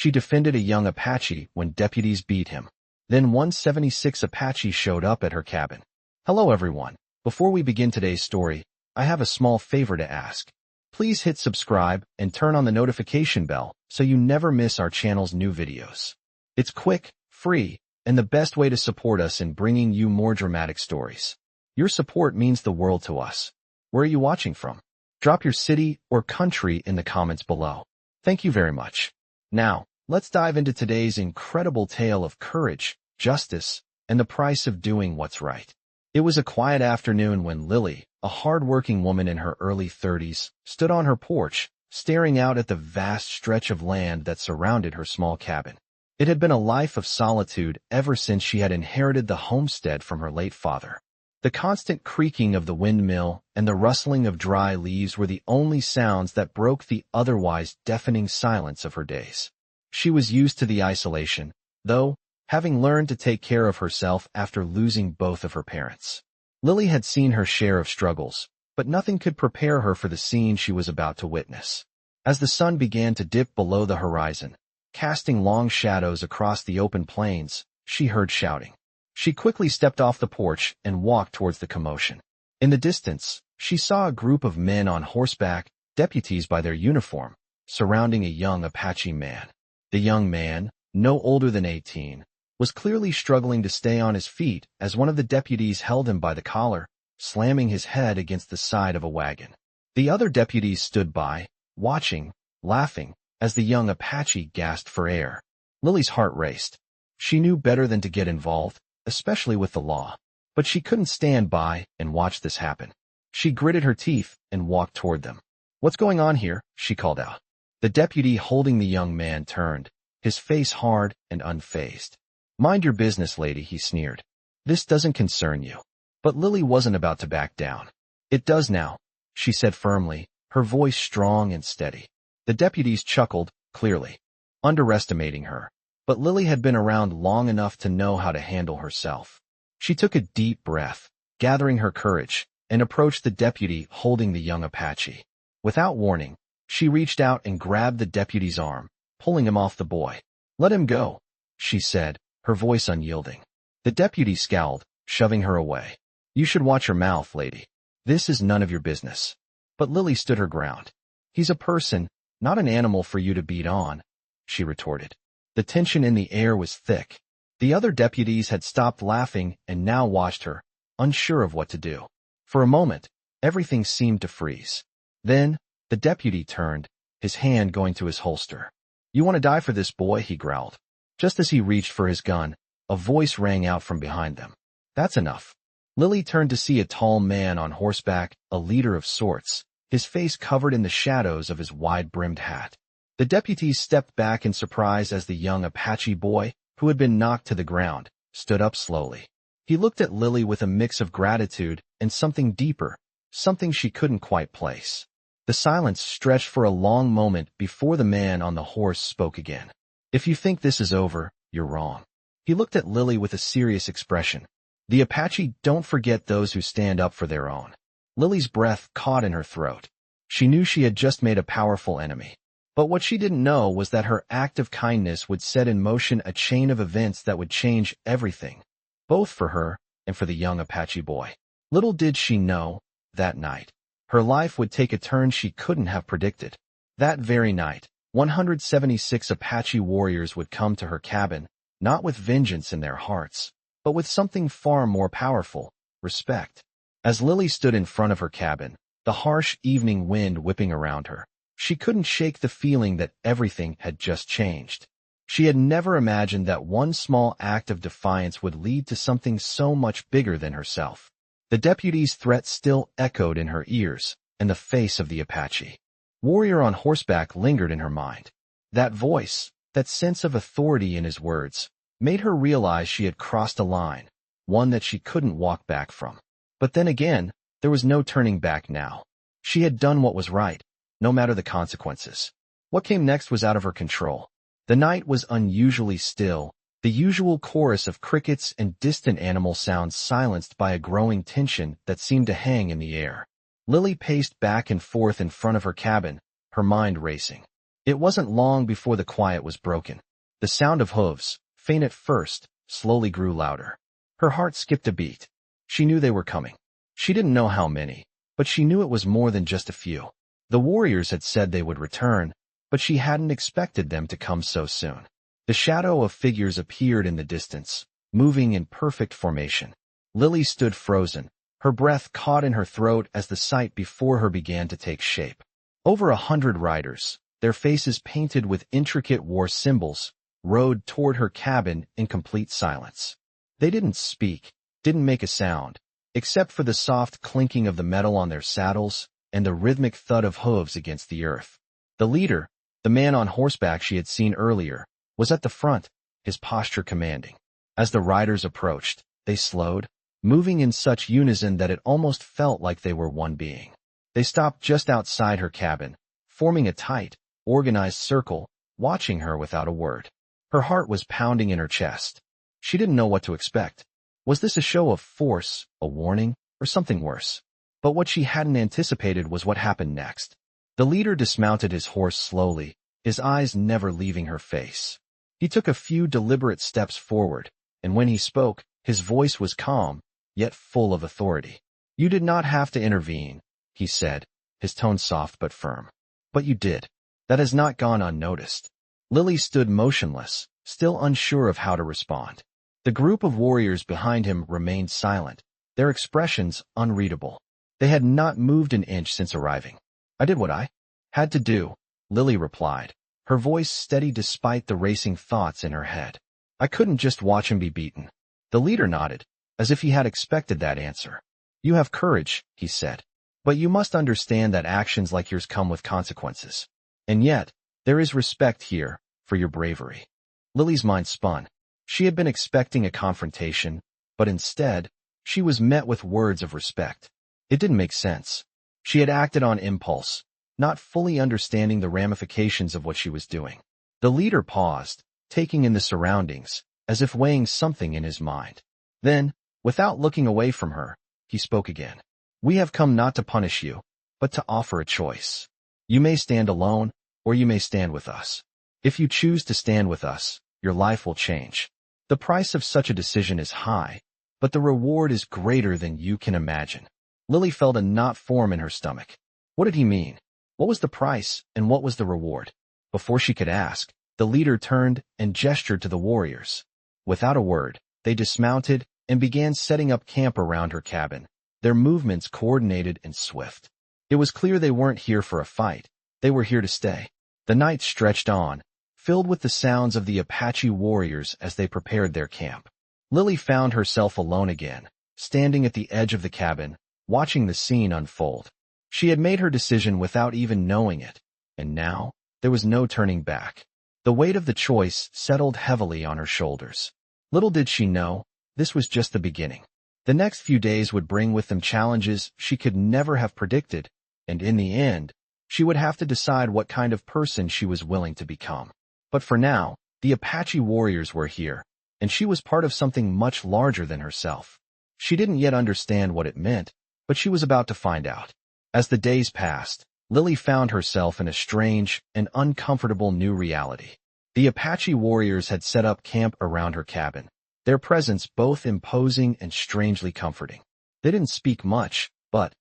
She defended a young Apache when deputies beat him. Then 176 Apache showed up at her cabin. Hello everyone. Before we begin today's story, I have a small favor to ask. Please hit subscribe and turn on the notification bell so you never miss our channel's new videos. It's quick, free, and the best way to support us in bringing you more dramatic stories. Your support means the world to us. Where are you watching from? Drop your city or country in the comments below. Thank you very much. Now, let's dive into today's incredible tale of courage, justice, and the price of doing what's right. It was a quiet afternoon when Lily, a hard-working woman in her early 30s, stood on her porch, staring out at the vast stretch of land that surrounded her small cabin. It had been a life of solitude ever since she had inherited the homestead from her late father. The constant creaking of the windmill and the rustling of dry leaves were the only sounds that broke the otherwise deafening silence of her days. She was used to the isolation, though, having learned to take care of herself after losing both of her parents. Lily had seen her share of struggles, but nothing could prepare her for the scene she was about to witness. As the sun began to dip below the horizon, casting long shadows across the open plains, she heard shouting. She quickly stepped off the porch and walked towards the commotion. In the distance, she saw a group of men on horseback, deputies by their uniform, surrounding a young Apache man. The young man, no older than 18, was clearly struggling to stay on his feet as one of the deputies held him by the collar, slamming his head against the side of a wagon. The other deputies stood by, watching, laughing, as the young Apache gasped for air. Lily's heart raced. She knew better than to get involved, especially with the law. But she couldn't stand by and watch this happen. She gritted her teeth and walked toward them. "What's going on here?" she called out. The deputy holding the young man turned, his face hard and unfazed. "Mind your business, lady," he sneered. "This doesn't concern you." But Lily wasn't about to back down. "It does now," she said firmly, her voice strong and steady. The deputies chuckled, clearly underestimating her. But Lily had been around long enough to know how to handle herself. She took a deep breath, gathering her courage, and approached the deputy holding the young Apache. Without warning, she reached out and grabbed the deputy's arm, pulling him off the boy. "Let him go," she said, her voice unyielding. The deputy scowled, shoving her away. "You should watch your mouth, lady. This is none of your business." But Lily stood her ground. "He's a person, not an animal for you to beat on," she retorted. The tension in the air was thick. The other deputies had stopped laughing and now watched her, unsure of what to do. For a moment, everything seemed to freeze. Then, the deputy turned, his hand going to his holster. "You want to die for this, boy?" he growled. Just as he reached for his gun, a voice rang out from behind them. "That's enough." Lily turned to see a tall man on horseback, a leader of sorts, his face covered in the shadows of his wide-brimmed hat. The deputies stepped back in surprise as the young Apache boy, who had been knocked to the ground, stood up slowly. He looked at Lily with a mix of gratitude and something deeper, something she couldn't quite place. The silence stretched for a long moment before the man on the horse spoke again. "If you think this is over, you're wrong." He looked at Lily with a serious expression. "The Apache don't forget those who stand up for their own." Lily's breath caught in her throat. She knew she had just made a powerful enemy. But what she didn't know was that her act of kindness would set in motion a chain of events that would change everything, both for her and for the young Apache boy. Little did she know, that night, her life would take a turn she couldn't have predicted. That very night, 176 Apache warriors would come to her cabin, not with vengeance in their hearts, but with something far more powerful, respect. As Lily stood in front of her cabin, the harsh evening wind whipping around her, she couldn't shake the feeling that everything had just changed. She had never imagined that one small act of defiance would lead to something so much bigger than herself. The deputy's threat still echoed in her ears, and the face of the Apache warrior on horseback lingered in her mind. That voice, that sense of authority in his words, made her realize she had crossed a line, one that she couldn't walk back from. But then again, there was no turning back now. She had done what was right, no matter the consequences. What came next was out of her control. The night was unusually still, the usual chorus of crickets and distant animal sounds silenced by a growing tension that seemed to hang in the air. Lily paced back and forth in front of her cabin, her mind racing. It wasn't long before the quiet was broken. The sound of hooves, faint at first, slowly grew louder. Her heart skipped a beat. She knew they were coming. She didn't know how many, but she knew it was more than just a few. The warriors had said they would return, but she hadn't expected them to come so soon. The shadow of figures appeared in the distance, moving in perfect formation. Lily stood frozen, her breath caught in her throat as the sight before her began to take shape. Over 100 riders, their faces painted with intricate war symbols, rode toward her cabin in complete silence. They didn't speak, didn't make a sound, except for the soft clinking of the metal on their saddles and the rhythmic thud of hooves against the earth. The leader, the man on horseback she had seen earlier, was at the front, his posture commanding. As the riders approached, they slowed, moving in such unison that it almost felt like they were one being. They stopped just outside her cabin, forming a tight, organized circle, watching her without a word. Her heart was pounding in her chest. She didn't know what to expect. Was this a show of force, a warning, or something worse? But what she hadn't anticipated was what happened next. The leader dismounted his horse slowly, his eyes never leaving her face. He took a few deliberate steps forward, and when he spoke, his voice was calm, yet full of authority. "You did not have to intervene," he said, his tone soft but firm. "But you did. That has not gone unnoticed." Lily stood motionless, still unsure of how to respond. The group of warriors behind him remained silent, their expressions unreadable. They had not moved an inch since arriving. "I did what I had to do," Lily replied, her voice steady despite the racing thoughts in her head. "I couldn't just watch him be beaten." The leader nodded, as if he had expected that answer. "You have courage," he said, "but you must understand that actions like yours come with consequences. And yet, there is respect here for your bravery." Lily's mind spun. She had been expecting a confrontation, but instead, she was met with words of respect. It didn't make sense. She had acted on impulse, not fully understanding the ramifications of what she was doing. The leader paused, taking in the surroundings, as if weighing something in his mind. Then, without looking away from her, he spoke again. "We have come not to punish you, but to offer a choice. You may stand alone, or you may stand with us. If you choose to stand with us, your life will change. The price of such a decision is high, but the reward is greater than you can imagine." Lily felt a knot form in her stomach. What did he mean? What was the price, and what was the reward? Before she could ask, the leader turned and gestured to the warriors. Without a word, they dismounted and began setting up camp around her cabin, their movements coordinated and swift. It was clear they weren't here for a fight. They were here to stay. The night stretched on, filled with the sounds of the Apache warriors as they prepared their camp. Lily found herself alone again, standing at the edge of the cabin, watching the scene unfold. She had made her decision without even knowing it, and now, there was no turning back. The weight of the choice settled heavily on her shoulders. Little did she know, this was just the beginning. The next few days would bring with them challenges she could never have predicted, and in the end, she would have to decide what kind of person she was willing to become. But for now, the Apache warriors were here, and she was part of something much larger than herself. She didn't yet understand what it meant, but she was about to find out. As the days passed, Lily found herself in a strange and uncomfortable new reality. The Apache warriors had set up camp around her cabin, their presence both imposing and strangely comforting. They didn't speak much, but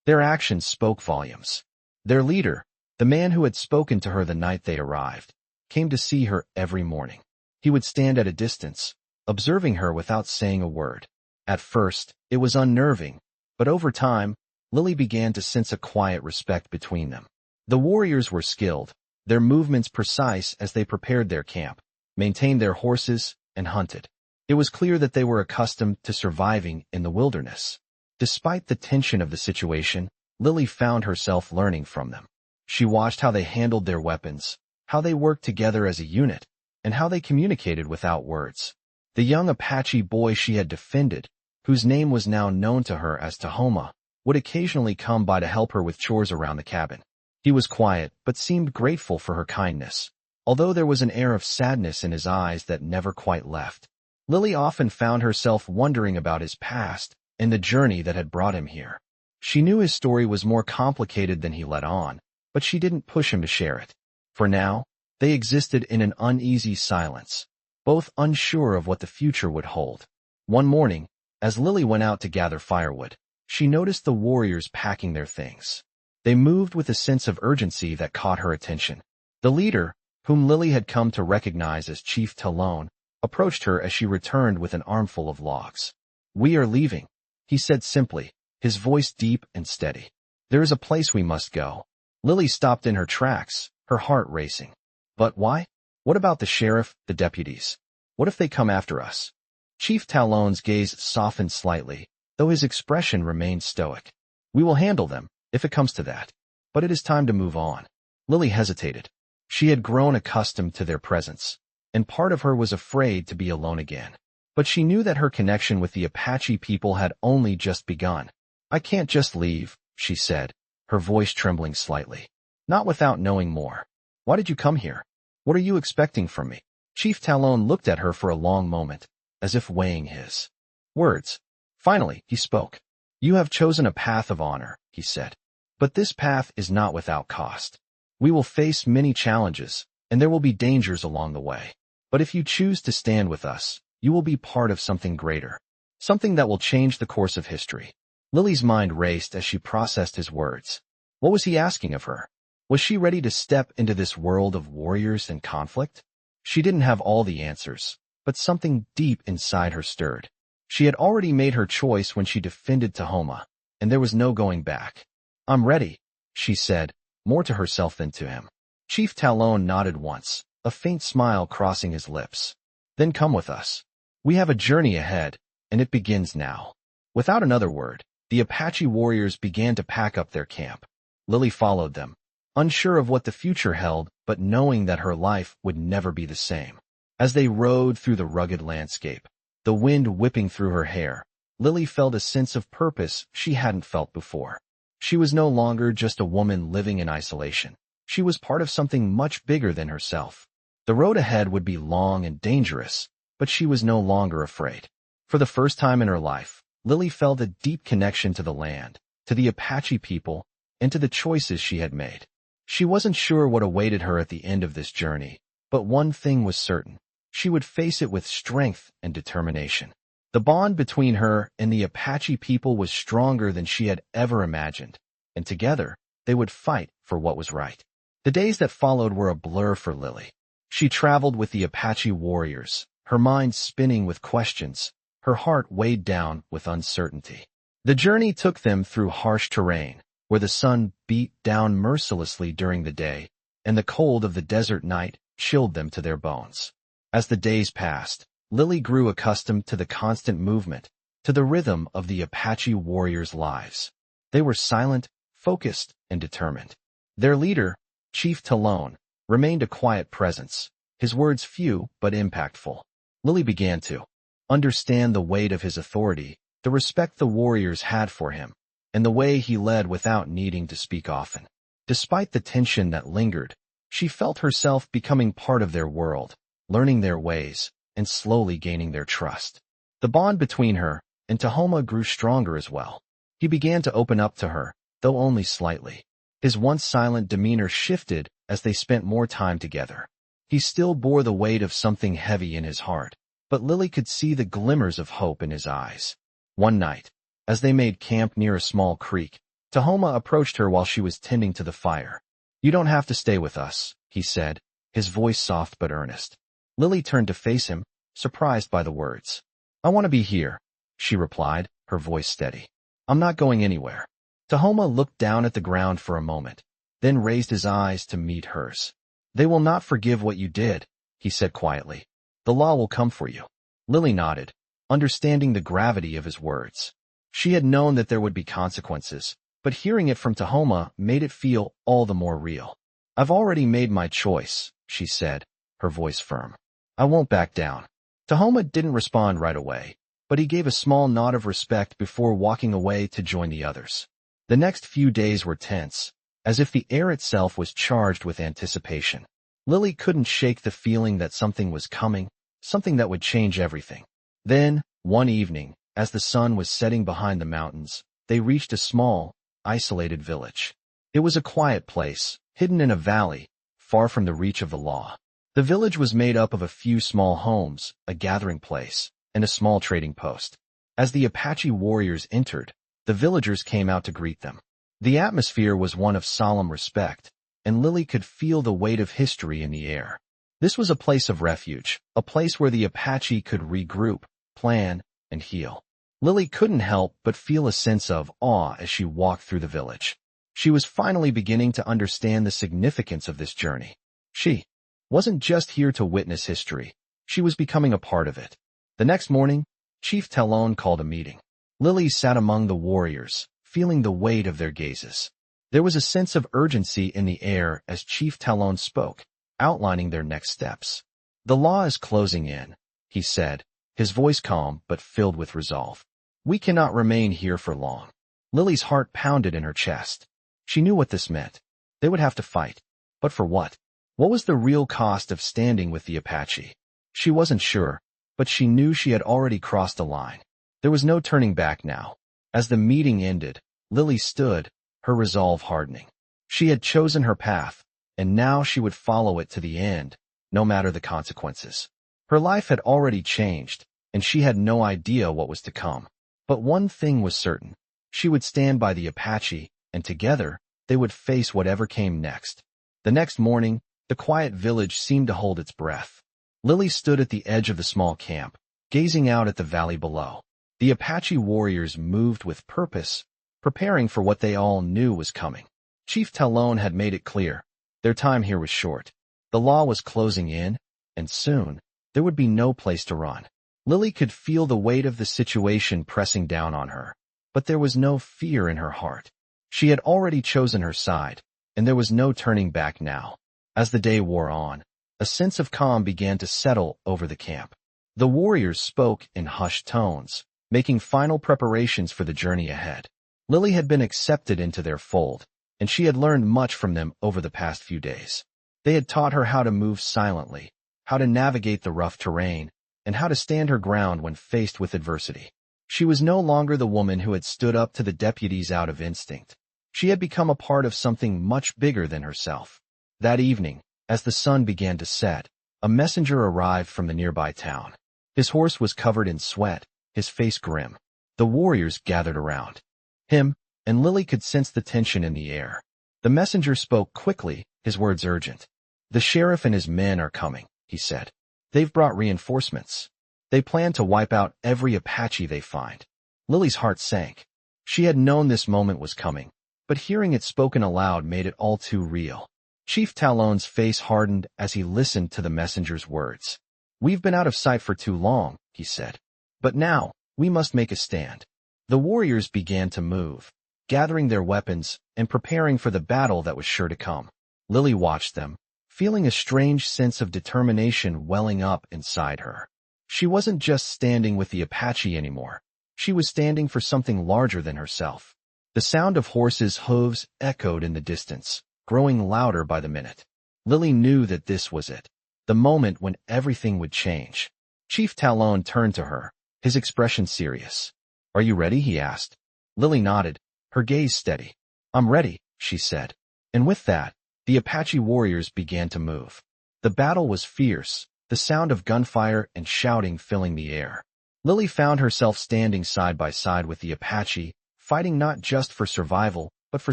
their actions spoke volumes. Their leader, the man who had spoken to her the night they arrived, came to see her every morning. He would stand at a distance, observing her without saying a word. At first, it was unnerving, but over time, Lily began to sense a quiet respect between them. The warriors were skilled, their movements precise as they prepared their camp, maintained their horses, and hunted. It was clear that they were accustomed to surviving in the wilderness. Despite the tension of the situation, Lily found herself learning from them. She watched how they handled their weapons, how they worked together as a unit, and how they communicated without words. The young Apache boy she had defended, whose name was now known to her as Tahoma, would occasionally come by to help her with chores around the cabin. He was quiet, but seemed grateful for her kindness, although there was an air of sadness in his eyes that never quite left. Lily often found herself wondering about his past and the journey that had brought him here. She knew his story was more complicated than he let on, but she didn't push him to share it. For now, they existed in an uneasy silence, both unsure of what the future would hold. One morning, as Lily went out to gather firewood, she noticed the warriors packing their things. They moved with a sense of urgency that caught her attention. The leader, whom Lily had come to recognize as Chief Talon, approached her as she returned with an armful of logs. "We are leaving," he said simply, his voice deep and steady. "There is a place we must go." Lily stopped in her tracks, her heart racing. "But why? What about the sheriff, the deputies? What if they come after us?" Chief Talon's gaze softened slightly, though his expression remained stoic. "We will handle them, if it comes to that. But it is time to move on." Lily hesitated. She had grown accustomed to their presence, and part of her was afraid to be alone again. But she knew that her connection with the Apache people had only just begun. "I can't just leave," she said, her voice trembling slightly. "Not without knowing more. Why did you come here? What are you expecting from me?" Chief Talon looked at her for a long moment, as if weighing his words. Finally, he spoke. "You have chosen a path of honor," he said. "But this path is not without cost. We will face many challenges, and there will be dangers along the way. But if you choose to stand with us, you will be part of something greater, something that will change the course of history." Lily's mind raced as she processed his words. What was he asking of her? Was she ready to step into this world of warriors and conflict? She didn't have all the answers, but something deep inside her stirred. She had already made her choice when she defended Tahoma, and there was no going back. "I'm ready," she said, more to herself than to him. Chief Talon nodded once, a faint smile crossing his lips. "Then come with us. We have a journey ahead, and it begins now." Without another word, the Apache warriors began to pack up their camp. Lily followed them, unsure of what the future held, but knowing that her life would never be the same. As they rode through the rugged landscape, the wind whipping through her hair, Lily felt a sense of purpose she hadn't felt before. She was no longer just a woman living in isolation. She was part of something much bigger than herself. The road ahead would be long and dangerous, but she was no longer afraid. For the first time in her life, Lily felt a deep connection to the land, to the Apache people, and to the choices she had made. She wasn't sure what awaited her at the end of this journey, but one thing was certain. She would face it with strength and determination. The bond between her and the Apache people was stronger than she had ever imagined, and together, they would fight for what was right. The days that followed were a blur for Lily. She traveled with the Apache warriors, her mind spinning with questions, her heart weighed down with uncertainty. The journey took them through harsh terrain, where the sun beat down mercilessly during the day, and the cold of the desert night chilled them to their bones. As the days passed, Lily grew accustomed to the constant movement, to the rhythm of the Apache warriors' lives. They were silent, focused, and determined. Their leader, Chief Talon, remained a quiet presence, his words few but impactful. Lily began to understand the weight of his authority, the respect the warriors had for him, and the way he led without needing to speak often. Despite the tension that lingered, she felt herself becoming part of their world, learning their ways, and slowly gaining their trust. The bond between her and Tahoma grew stronger as well. He began to open up to her, though only slightly. His once silent demeanor shifted as they spent more time together. He still bore the weight of something heavy in his heart, but Lily could see the glimmers of hope in his eyes. One night, as they made camp near a small creek, Tahoma approached her while she was tending to the fire. "You don't have to stay with us," he said, his voice soft but earnest. Lily turned to face him, surprised by the words. "I want to be here," she replied, her voice steady. "I'm not going anywhere." Tahoma looked down at the ground for a moment, then raised his eyes to meet hers. "They will not forgive what you did," he said quietly. "The law will come for you." Lily nodded, understanding the gravity of his words. She had known that there would be consequences, but hearing it from Tahoma made it feel all the more real. "I've already made my choice," she said, her voice firm. "I won't back down." Tahoma didn't respond right away, but he gave a small nod of respect before walking away to join the others. The next few days were tense, as if the air itself was charged with anticipation. Lily couldn't shake the feeling that something was coming, something that would change everything. Then, one evening, as the sun was setting behind the mountains, they reached a small, isolated village. It was a quiet place, hidden in a valley, far from the reach of the law. The village was made up of a few small homes, a gathering place, and a small trading post. As the Apache warriors entered, the villagers came out to greet them. The atmosphere was one of solemn respect, and Lily could feel the weight of history in the air. This was a place of refuge, a place where the Apache could regroup, plan, and heal. Lily couldn't help but feel a sense of awe as she walked through the village. She was finally beginning to understand the significance of this journey. She wasn't just here to witness history. She was becoming a part of it. The next morning, Chief Talon called a meeting. Lily sat among the warriors, feeling the weight of their gazes. There was a sense of urgency in the air as Chief Talon spoke, outlining their next steps. "The law is closing in," he said, his voice calm but filled with resolve. "We cannot remain here for long." Lily's heart pounded in her chest. She knew what this meant. They would have to fight. But for what? What was the real cost of standing with the Apache? She wasn't sure, but she knew she had already crossed a line. There was no turning back now. As the meeting ended, Lily stood, her resolve hardening. She had chosen her path, and now she would follow it to the end, no matter the consequences. Her life had already changed, and she had no idea what was to come. But one thing was certain. She would stand by the Apache, and together, they would face whatever came next. The next morning, the quiet village seemed to hold its breath. Lily stood at the edge of the small camp, gazing out at the valley below. The Apache warriors moved with purpose, preparing for what they all knew was coming. Chief Talon had made it clear. Their time here was short. The law was closing in, and soon, there would be no place to run. Lily could feel the weight of the situation pressing down on her, but there was no fear in her heart. She had already chosen her side, and there was no turning back now. As the day wore on, a sense of calm began to settle over the camp. The warriors spoke in hushed tones, making final preparations for the journey ahead. Lily had been accepted into their fold, and she had learned much from them over the past few days. They had taught her how to move silently, how to navigate the rough terrain, and how to stand her ground when faced with adversity. She was no longer the woman who had stood up to the deputies out of instinct. She had become a part of something much bigger than herself. That evening, as the sun began to set, a messenger arrived from the nearby town. His horse was covered in sweat, his face grim. The warriors gathered around him, and Lily could sense the tension in the air. The messenger spoke quickly, his words urgent. "The sheriff and his men are coming," he said. "They've brought reinforcements. They plan to wipe out every Apache they find." Lily's heart sank. She had known this moment was coming, but hearing it spoken aloud made it all too real. Chief Talon's face hardened as he listened to the messenger's words. "We've been out of sight for too long," he said. "But now, we must make a stand." The warriors began to move, gathering their weapons and preparing for the battle that was sure to come. Lily watched them, feeling a strange sense of determination welling up inside her. She wasn't just standing with the Apache anymore. She was standing for something larger than herself. The sound of horses' hooves echoed in the distance, growing louder by the minute. Lily knew that this was it, the moment when everything would change. Chief Talon turned to her, his expression serious. "Are you ready?" he asked. Lily nodded, her gaze steady. "I'm ready," she said. And with that, the Apache warriors began to move. The battle was fierce, the sound of gunfire and shouting filling the air. Lily found herself standing side by side with the Apache, fighting not just for survival, but for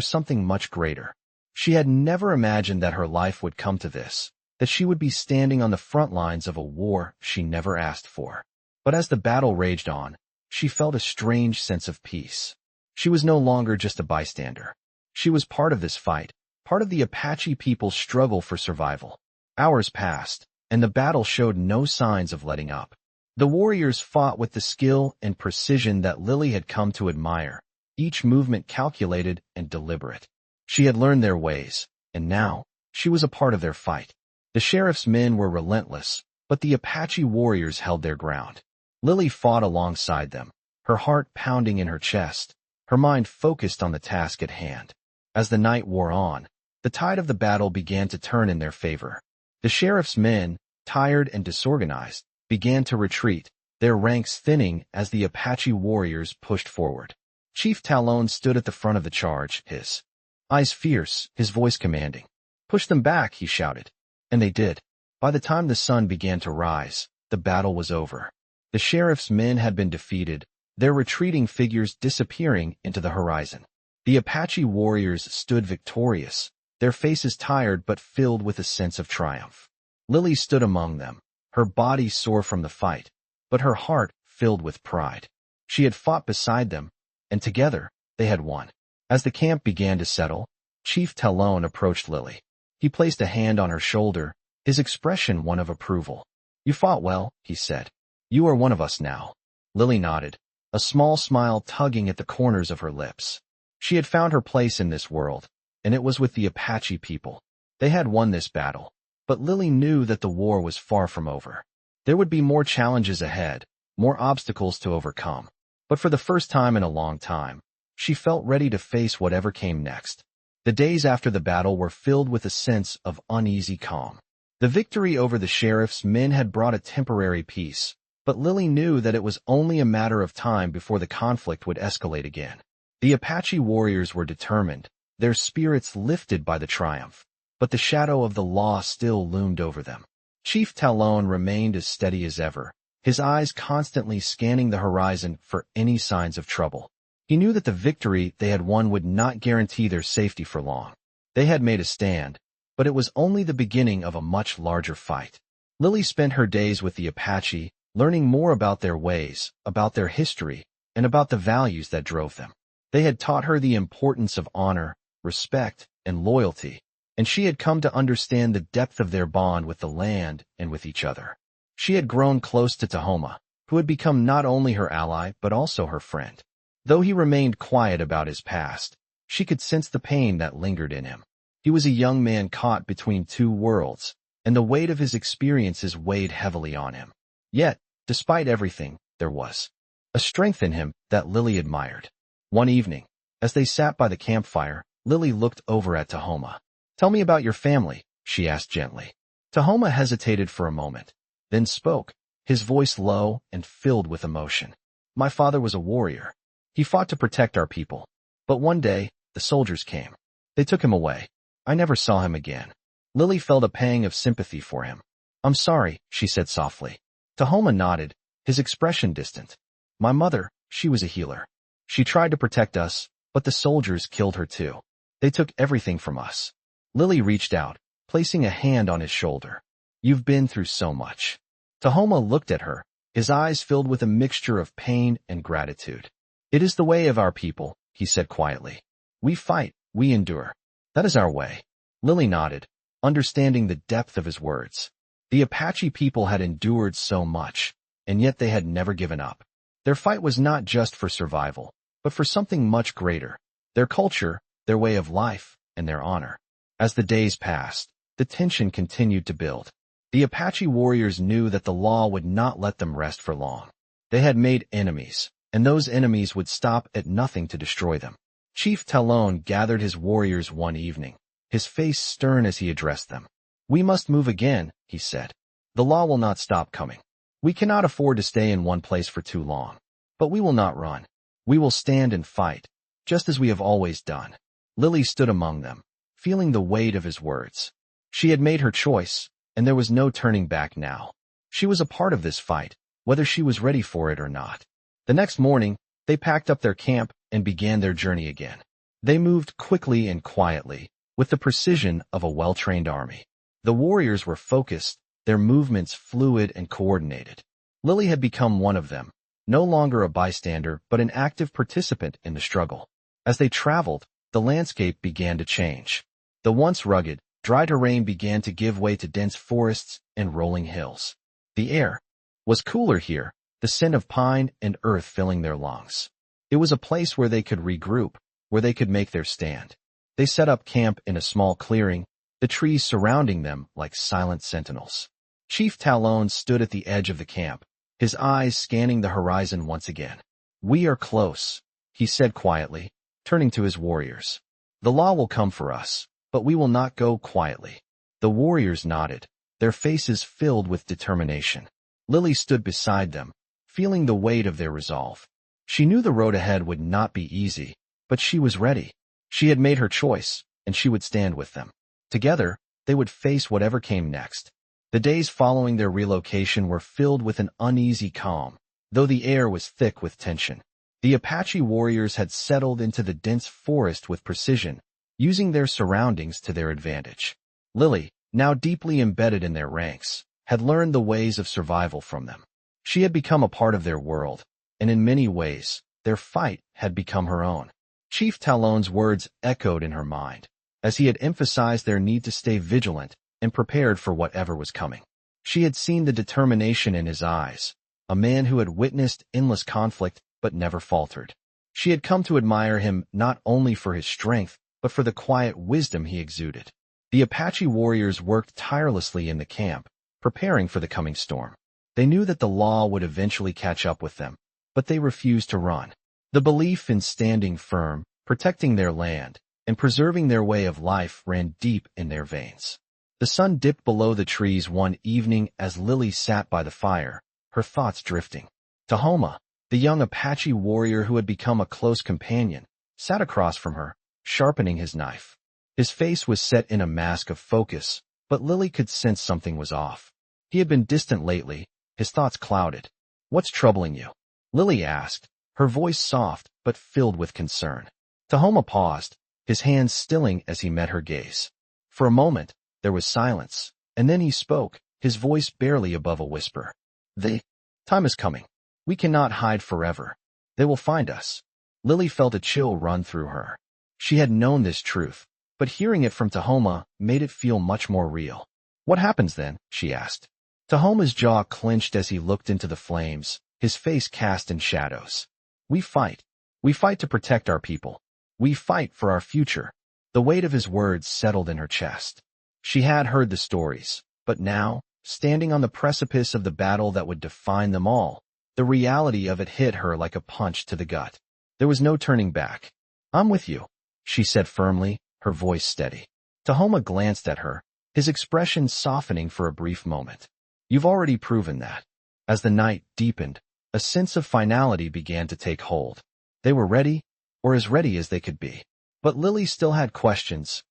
something much greater. She had never imagined that her life would come to this, that she would be standing on the front lines of a war she never asked for. But as the battle raged on, she felt a strange sense of peace. She was no longer just a bystander. She was part of this fight, part of the Apache people's struggle for survival. Hours passed, and the battle showed no signs of letting up. The warriors fought with the skill and precision that Lily had come to admire, each movement calculated and deliberate. She had learned their ways, and now, she was a part of their fight. The sheriff's men were relentless, but the Apache warriors held their ground. Lily fought alongside them, her heart pounding in her chest, her mind focused on the task at hand. As the night wore on, the tide of the battle began to turn in their favor. The sheriff's men, tired and disorganized, began to retreat, their ranks thinning as the Apache warriors pushed forward. Chief Talon stood at the front of the charge, his eyes fierce, his voice commanding. Push them back, he shouted. And they did. By the time the sun began to rise, the battle was over. The sheriff's men had been defeated, their retreating figures disappearing into the horizon. The Apache warriors stood victorious, their faces tired but filled with a sense of triumph. Lily stood among them, her body sore from the fight, but her heart filled with pride. She had fought beside them, and together they had won. As the camp began to settle, Chief Talon approached Lily. He placed a hand on her shoulder, his expression one of approval. "You fought well," he said. "You are one of us now." Lily nodded, a small smile tugging at the corners of her lips. She had found her place in this world, and it was with the Apache people. They had won this battle, but Lily knew that the war was far from over. There would be more challenges ahead, more obstacles to overcome. But for the first time in a long time, she felt ready to face whatever came next. The days after the battle were filled with a sense of uneasy calm. The victory over the sheriff's men had brought a temporary peace, but Lily knew that it was only a matter of time before the conflict would escalate again. The Apache warriors were determined, their spirits lifted by the triumph, but the shadow of the law still loomed over them. Chief Talon remained as steady as ever, his eyes constantly scanning the horizon for any signs of trouble. He knew that the victory they had won would not guarantee their safety for long. They had made a stand, but it was only the beginning of a much larger fight. Lily spent her days with the Apache, learning more about their ways, about their history, and about the values that drove them. They had taught her the importance of honor, respect, and loyalty, and she had come to understand the depth of their bond with the land and with each other. She had grown close to Tahoma, who had become not only her ally but also her friend. Though he remained quiet about his past, she could sense the pain that lingered in him. He was a young man caught between two worlds, and the weight of his experiences weighed heavily on him. Yet, despite everything, there was a strength in him that Lily admired. One evening, as they sat by the campfire, Lily looked over at Tahoma. "Tell me about your family," she asked gently. Tahoma hesitated for a moment, then spoke, his voice low and filled with emotion. "My father was a warrior. He fought to protect our people. But one day, the soldiers came. They took him away. I never saw him again." Lily felt a pang of sympathy for him. "I'm sorry," she said softly. Tahoma nodded, his expression distant. "My mother, she was a healer. She tried to protect us, but the soldiers killed her too. They took everything from us." Lily reached out, placing a hand on his shoulder. "You've been through so much." Tahoma looked at her, his eyes filled with a mixture of pain and gratitude. "It is the way of our people," he said quietly. "We fight, we endure. That is our way." Lily nodded, understanding the depth of his words. The Apache people had endured so much, and yet they had never given up. Their fight was not just for survival, but for something much greater, their culture, their way of life, and their honor. As the days passed, the tension continued to build. The Apache warriors knew that the law would not let them rest for long. They had made enemies, and those enemies would stop at nothing to destroy them. Chief Talon gathered his warriors one evening, his face stern as he addressed them. "We must move again," he said. "The law will not stop coming. We cannot afford to stay in one place for too long. But we will not run. We will stand and fight, just as we have always done." Lily stood among them, feeling the weight of his words. She had made her choice, and there was no turning back now. She was a part of this fight, whether she was ready for it or not. The next morning, they packed up their camp and began their journey again. They moved quickly and quietly, with the precision of a well-trained army. The warriors were focused, their movements fluid and coordinated. Lily had become one of them, no longer a bystander but an active participant in the struggle. As they traveled, the landscape began to change. The once rugged, dry terrain began to give way to dense forests and rolling hills. The air was cooler here, the scent of pine and earth filling their lungs. It was a place where they could regroup, where they could make their stand. They set up camp in a small clearing, the trees surrounding them like silent sentinels. Chief Talon stood at the edge of the camp, his eyes scanning the horizon once again. "We are close," he said quietly, turning to his warriors. "The law will come for us, but we will not go quietly." The warriors nodded, their faces filled with determination. Lily stood beside them, feeling the weight of their resolve. She knew the road ahead would not be easy, but she was ready. She had made her choice, and she would stand with them. Together, they would face whatever came next. The days following their relocation were filled with an uneasy calm, though the air was thick with tension. The Apache warriors had settled into the dense forest with precision, using their surroundings to their advantage. Lily, now deeply embedded in their ranks, had learned the ways of survival from them. She had become a part of their world, and in many ways, their fight had become her own. Chief Talon's words echoed in her mind, as he had emphasized their need to stay vigilant and prepared for whatever was coming. She had seen the determination in his eyes, a man who had witnessed endless conflict but never faltered. She had come to admire him not only for his strength, but for the quiet wisdom he exuded. The Apache warriors worked tirelessly in the camp, preparing for the coming storm. They knew that the law would eventually catch up with them, but they refused to run. The belief in standing firm, protecting their land, and preserving their way of life ran deep in their veins. The sun dipped below the trees one evening as Lily sat by the fire, her thoughts drifting. Tahoma, the young Apache warrior who had become a close companion, sat across from her, sharpening his knife. His face was set in a mask of focus, but Lily could sense something was off. He had been distant lately, his thoughts clouded. "What's troubling you?" Lily asked, her voice soft but filled with concern. Tahoma paused, his hands stilling as he met her gaze. For a moment, there was silence, and then he spoke, his voice barely above a whisper. "The time is coming. We cannot hide forever. They will find us." Lily felt a chill run through her. She had known this truth, but hearing it from Tahoma made it feel much more real. "What happens then?" she asked. Tahoma's jaw clenched as he looked into the flames, his face cast in shadows. "We fight. We fight to protect our people. We fight for our future." The weight of his words settled in her chest. She had heard the stories, but now, standing on the precipice of the battle that would define them all, the reality of it hit her like a punch to the gut. There was no turning back. "I'm with you," she said firmly, her voice steady. Tahoma glanced at her, his expression softening for a brief moment. "You've already proven that." As the night deepened, a sense of finality began to take hold. They were ready, or as ready as they could be. But Lily still had questions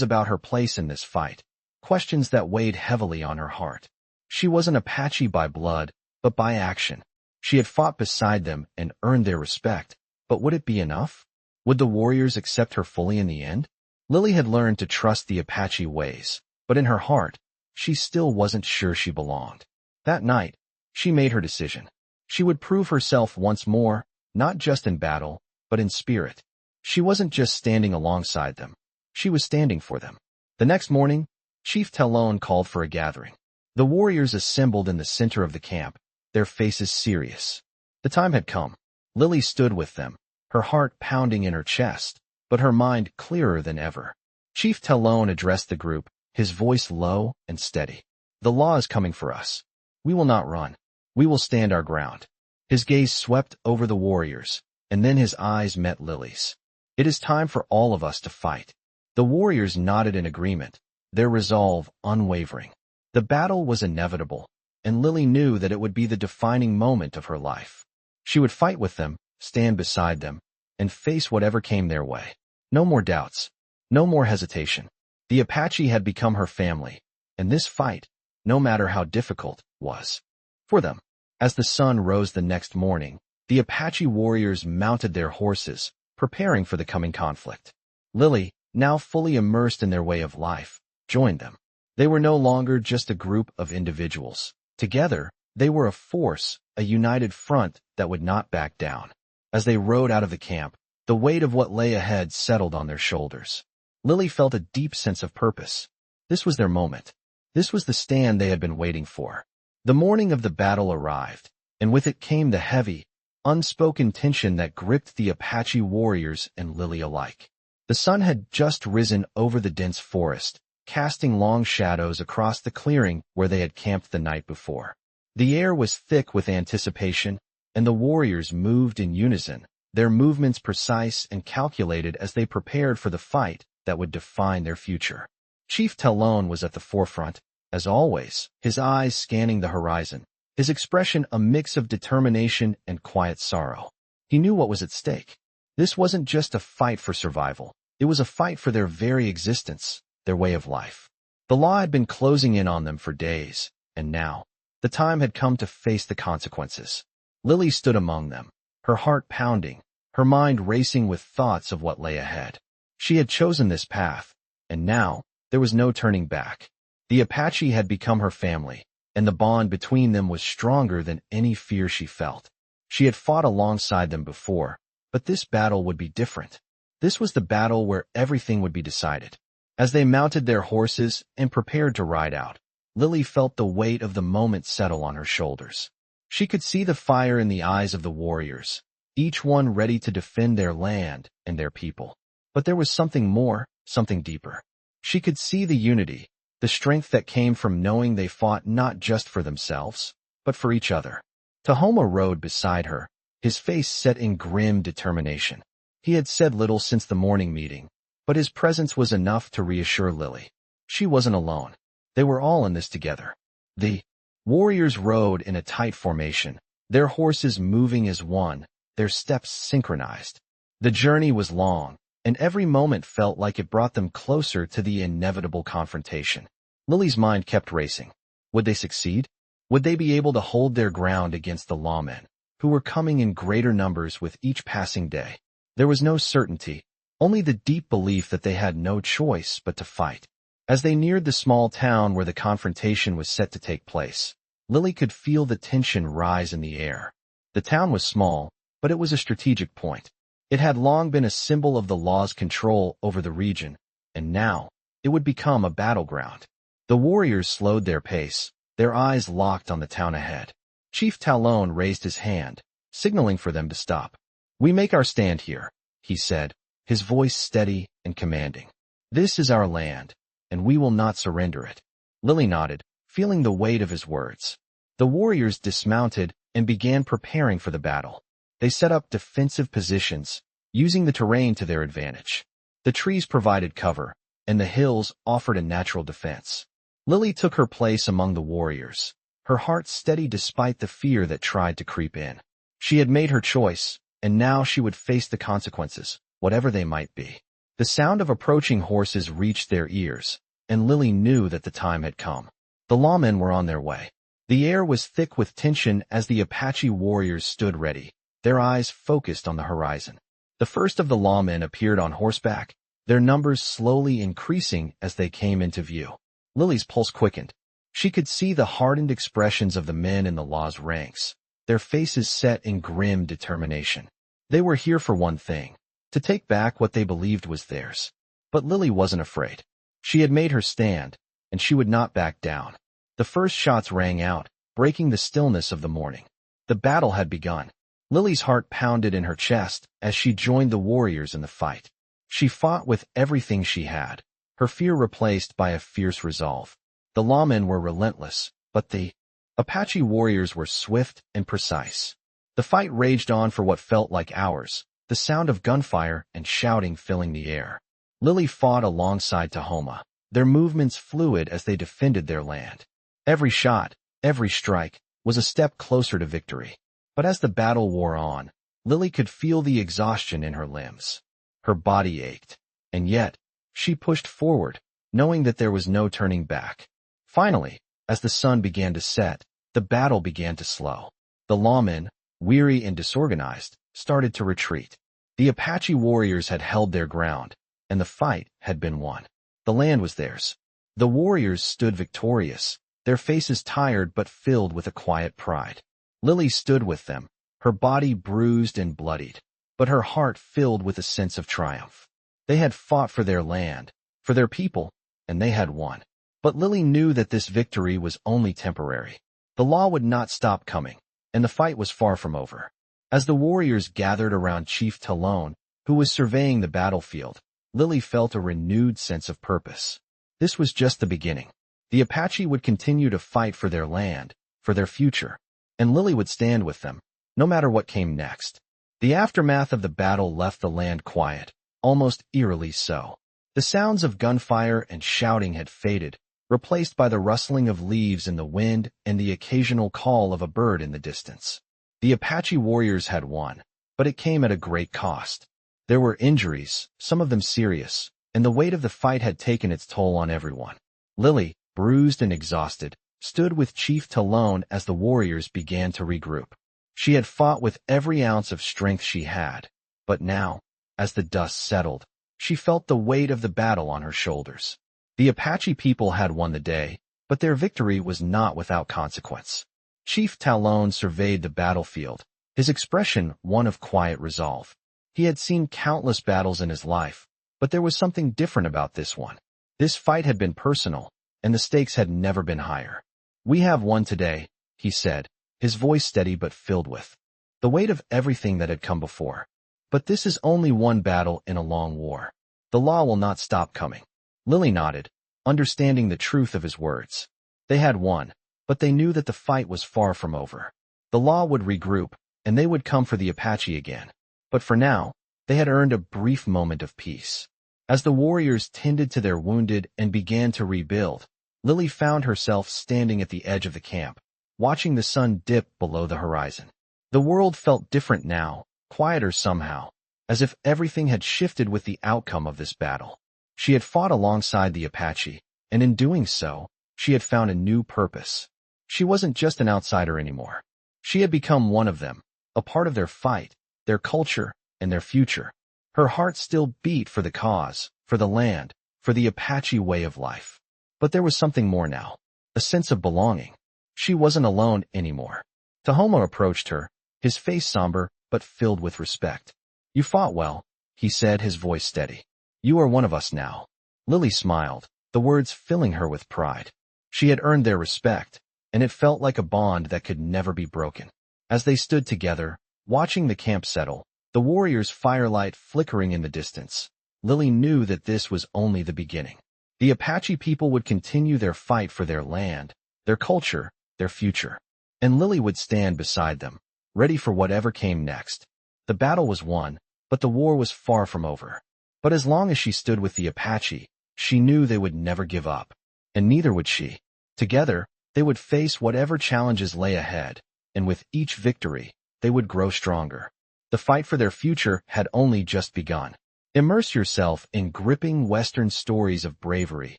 about her place in this fight, questions that weighed heavily on her heart. She was an Apache by blood, but by action. She had fought beside them and earned their respect, but would it be enough? Would the warriors accept her fully in the end? Lily had learned to trust the Apache ways, but in her heart, she still wasn't sure she belonged. That night, she made her decision. She would prove herself once more, not just in battle, but in spirit. She wasn't just standing alongside them. She was standing for them. The next morning, Chief Talon called for a gathering. The warriors assembled in the center of the camp, their faces serious. The time had come. Lily stood with them, her heart pounding in her chest, but her mind clearer than ever. Chief Talon addressed the group, his voice low and steady. "The law is coming for us. We will not run. We will stand our ground." His gaze swept over the warriors, and then his eyes met Lily's. "It is time for all of us to fight." The warriors nodded in agreement, their resolve unwavering. The battle was inevitable, and Lily knew that it would be the defining moment of her life. She would fight with them, stand beside them, and face whatever came their way. No more doubts, no more hesitation. The Apache had become her family, and this fight, no matter how difficult, was for them. As the sun rose the next morning, the Apache warriors mounted their horses, preparing for the coming conflict. Lily, now fully immersed in their way of life, joined them. They were no longer just a group of individuals. Together, they were a force, a united front that would not back down. As they rode out of the camp, the weight of what lay ahead settled on their shoulders. Lily felt a deep sense of purpose. This was their moment. This was the stand they had been waiting for. The morning of the battle arrived, and with it came the heavy, unspoken tension that gripped the Apache warriors and Lily alike. The sun had just risen over the dense forest, casting long shadows across the clearing where they had camped the night before. The air was thick with anticipation, and the warriors moved in unison, their movements precise and calculated as they prepared for the fight that would define their future. Chief Talon was at the forefront, as always, his eyes scanning the horizon, his expression a mix of determination and quiet sorrow. He knew what was at stake. This wasn't just a fight for survival. It was a fight for their very existence, their way of life. The law had been closing in on them for days, and now, the time had come to face the consequences. Lily stood among them, her heart pounding, her mind racing with thoughts of what lay ahead. She had chosen this path, and now, there was no turning back. The Apache had become her family, and the bond between them was stronger than any fear she felt. She had fought alongside them before, but this battle would be different. This was the battle where everything would be decided. As they mounted their horses and prepared to ride out, Lily felt the weight of the moment settle on her shoulders. She could see the fire in the eyes of the warriors, each one ready to defend their land and their people. But there was something more, something deeper. She could see the unity, the strength that came from knowing they fought not just for themselves, but for each other. Tahoma rode beside her, his face set in grim determination. He had said little since the morning meeting, but his presence was enough to reassure Lily. She wasn't alone. They were all in this together. The warriors rode in a tight formation, their horses moving as one, their steps synchronized. The journey was long, and every moment felt like it brought them closer to the inevitable confrontation. Lily's mind kept racing. Would they succeed? Would they be able to hold their ground against the lawmen, who were coming in greater numbers with each passing day? There was no certainty, only the deep belief that they had no choice but to fight. As they neared the small town where the confrontation was set to take place, Lily could feel the tension rise in the air. The town was small, but it was a strategic point. It had long been a symbol of the law's control over the region, and now it would become a battleground. The warriors slowed their pace, their eyes locked on the town ahead. Chief Talon raised his hand, signaling for them to stop. "We make our stand here," he said, his voice steady and commanding. "This is our land, and we will not surrender it." Lily nodded, feeling the weight of his words. The warriors dismounted and began preparing for the battle. They set up defensive positions, using the terrain to their advantage. The trees provided cover, and the hills offered a natural defense. Lily took her place among the warriors, her heart steady despite the fear that tried to creep in. She had made her choice, and now she would face the consequences, whatever they might be. The sound of approaching horses reached their ears, and Lily knew that the time had come. The lawmen were on their way. The air was thick with tension as the Apache warriors stood ready, their eyes focused on the horizon. The first of the lawmen appeared on horseback, their numbers slowly increasing as they came into view. Lily's pulse quickened. She could see the hardened expressions of the men in the law's ranks, their faces set in grim determination. They were here for one thing, to take back what they believed was theirs. But Lily wasn't afraid. She had made her stand, and she would not back down. The first shots rang out, breaking the stillness of the morning. The battle had begun. Lily's heart pounded in her chest as she joined the warriors in the fight. She fought with everything she had, her fear replaced by a fierce resolve. The lawmen were relentless, but the Apache warriors were swift and precise. The fight raged on for what felt like hours, the sound of gunfire and shouting filling the air. Lily fought alongside Tahoma, their movements fluid as they defended their land. Every shot, every strike, was a step closer to victory. But as the battle wore on, Lily could feel the exhaustion in her limbs. Her body ached, and yet, she pushed forward, knowing that there was no turning back. Finally, as the sun began to set, the battle began to slow. The lawmen, weary and disorganized, started to retreat. The Apache warriors had held their ground, and the fight had been won. The land was theirs. The warriors stood victorious, their faces tired but filled with a quiet pride. Lily stood with them, her body bruised and bloodied, but her heart filled with a sense of triumph. They had fought for their land, for their people, and they had won. But Lily knew that this victory was only temporary. The law would not stop coming, and the fight was far from over. As the warriors gathered around Chief Talon, who was surveying the battlefield, Lily felt a renewed sense of purpose. This was just the beginning. The Apache would continue to fight for their land, for their future, and Lily would stand with them, no matter what came next. The aftermath of the battle left the land quiet, almost eerily so. The sounds of gunfire and shouting had faded, replaced by the rustling of leaves in the wind and the occasional call of a bird in the distance. The Apache warriors had won, but it came at a great cost. There were injuries, some of them serious, and the weight of the fight had taken its toll on everyone. Lily, bruised and exhausted, stood with Chief Talon as the warriors began to regroup. She had fought with every ounce of strength she had, but now, as the dust settled, she felt the weight of the battle on her shoulders. The Apache people had won the day, but their victory was not without consequence. Chief Talon surveyed the battlefield, his expression one of quiet resolve. He had seen countless battles in his life, but there was something different about this one. This fight had been personal, and the stakes had never been higher. "We have won today," he said, his voice steady but filled with the weight of everything that had come before. "But this is only one battle in a long war. The law will not stop coming." Lily nodded, understanding the truth of his words. They had won, but they knew that the fight was far from over. The law would regroup, and they would come for the Apache again. But for now, they had earned a brief moment of peace. As the warriors tended to their wounded and began to rebuild, Lily found herself standing at the edge of the camp, watching the sun dip below the horizon. The world felt different now, quieter somehow, as if everything had shifted with the outcome of this battle. She had fought alongside the Apache, and in doing so, she had found a new purpose. She wasn't just an outsider anymore. She had become one of them, a part of their fight, their culture, and their future. Her heart still beat for the cause, for the land, for the Apache way of life. But there was something more now, a sense of belonging. She wasn't alone anymore. Tahoma approached her, his face somber but filled with respect. "You fought well," he said, his voice steady. "You are one of us now." Lily smiled, the words filling her with pride. She had earned their respect, and it felt like a bond that could never be broken. As they stood together, watching the camp settle, the warriors' firelight flickering in the distance, Lily knew that this was only the beginning. The Apache people would continue their fight for their land, their culture, their future. And Lily would stand beside them, ready for whatever came next. The battle was won, but the war was far from over. But as long as she stood with the Apache, she knew they would never give up. And neither would she. Together, they would face whatever challenges lay ahead, and with each victory, they would grow stronger. The fight for their future had only just begun. Immerse yourself in gripping Western stories of bravery,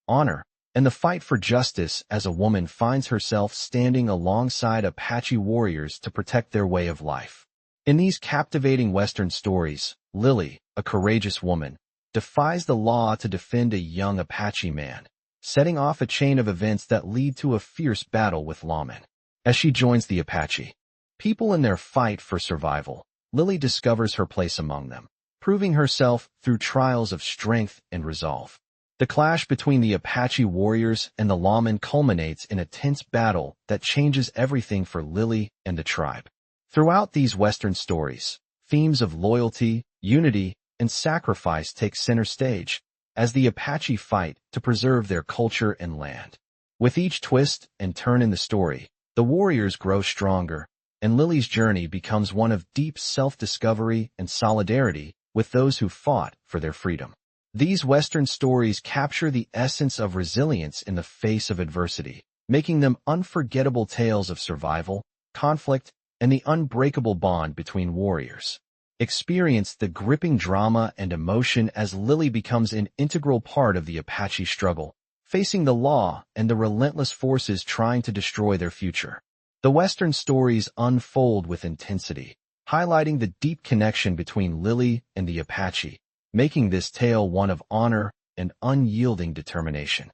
honor, and the fight for justice as a woman finds herself standing alongside Apache warriors to protect their way of life. In these captivating Western stories, Lily, a courageous woman, defies the law to defend a young Apache man, setting off a chain of events that lead to a fierce battle with lawmen. As she joins the Apache people in their fight for survival, Lily discovers her place among them, proving herself through trials of strength and resolve. The clash between the Apache warriors and the lawmen culminates in a tense battle that changes everything for Lily and the tribe. Throughout these Western stories, themes of loyalty, unity, and sacrifice take center stage as the Apache fight to preserve their culture and land. With each twist and turn in the story, the warriors grow stronger, and Lily's journey becomes one of deep self-discovery and solidarity with those who fought for their freedom. These Western stories capture the essence of resilience in the face of adversity, making them unforgettable tales of survival, conflict, and the unbreakable bond between warriors. Experience the gripping drama and emotion as Lily becomes an integral part of the Apache struggle, facing the law and the relentless forces trying to destroy their future. The Western stories unfold with intensity, highlighting the deep connection between Lily and the Apache, making this tale one of honor and unyielding determination.